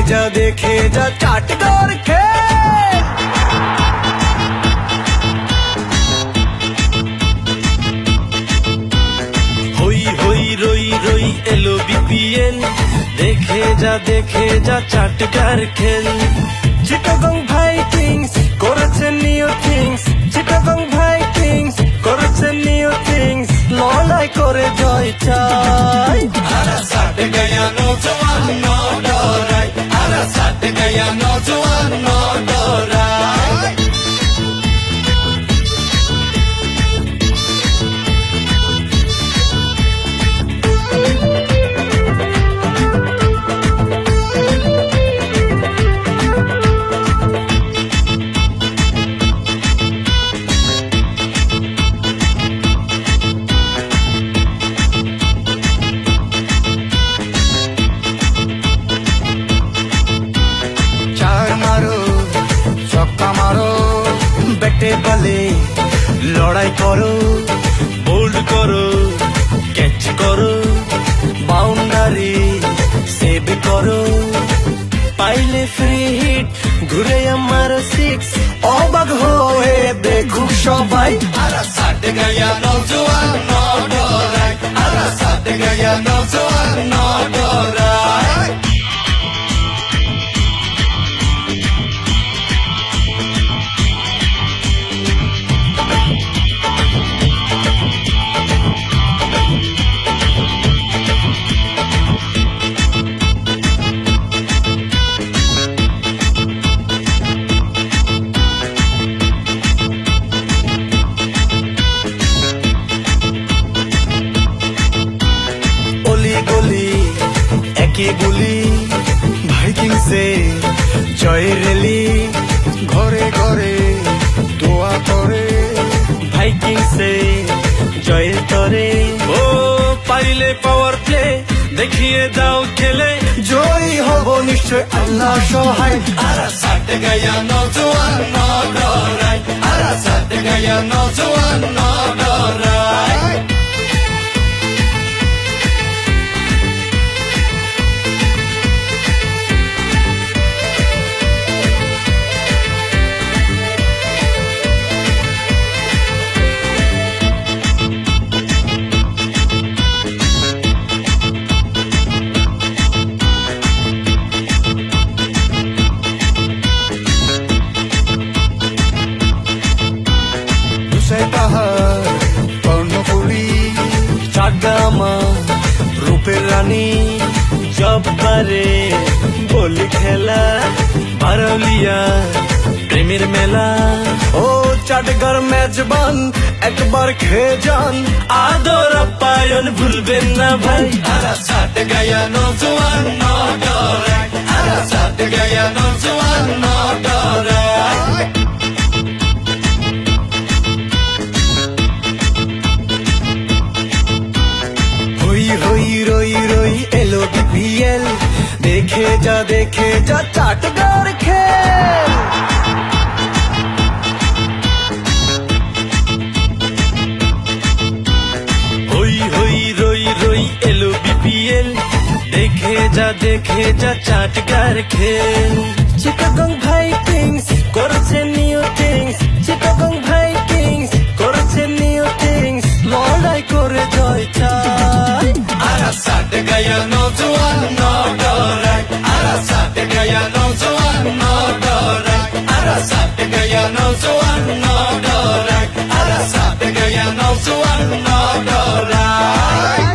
দেখে যা চাট কর খেল। হই হই রই রই এলো বিপিএল, দেখে যা চাট কর খেল। চিটাগং ভাইকিংস করেছে নিউ থিংস, চিটাগং ভাইকিংস করেছে নিউ থিংস, লড়াই করে জয় চাই। Arrasate gaya no jwan no dorai, arrasate gaya no jwan no dorai. ব্যাটে বলে লড়াই করো, বোল্ড করো, ক্যাচ করো, বাউন্ডারি সেভ করো, পাইলে ফ্রি হিট ঘুরে আমার সিক্স, অবাক হয়ে দেখুক সবাই। Arrasate gaya no jwan no dorai, arrasate gaya no jwan no dorai. একে গুলি ভাইকিংসে জয়ের রেলি, ঘরে ঘরে দোয়া করে ভাইকিংসে জয়ের তরে। ও পাইলে পাওয়ার প্লে দেখিয়ে দাও খেলে, জয়ী হব নিশ্চয় আল্লাহ সহায়। Arrasate gaya no jwan no dorai, arrasate gaya no jwan no dorai. চাগামা রূপের রানী জব্বারে বলি খেলা, বারলিয়া প্রেমের মেলা। ও চাটগার মেজবান একবার খেয়ে যান, আদর আপ্যায়ন ভুলবেন না ভাই। Arrasate gaya no jwan no dorai, arrasate gaya no jwan no dorai. হই হই রই রই এলো বিপিএল, দেখে যা চাটগার খেল। হই হই রই রই এলো বিপিএল, দেখে যা চাটগার খেল। চিটাগং ভাইকিংস করেছে নিউ থিংস, চিটাগং ভাইকিংস করেছে নিউ থিংস, লড়াই করে জয় চাই। Arrasate gaya no jwan no dorai, arrasate gaya no jwan no dorai, arrasate gaya no jwan no dorai, arrasate gaya no jwan no dorai.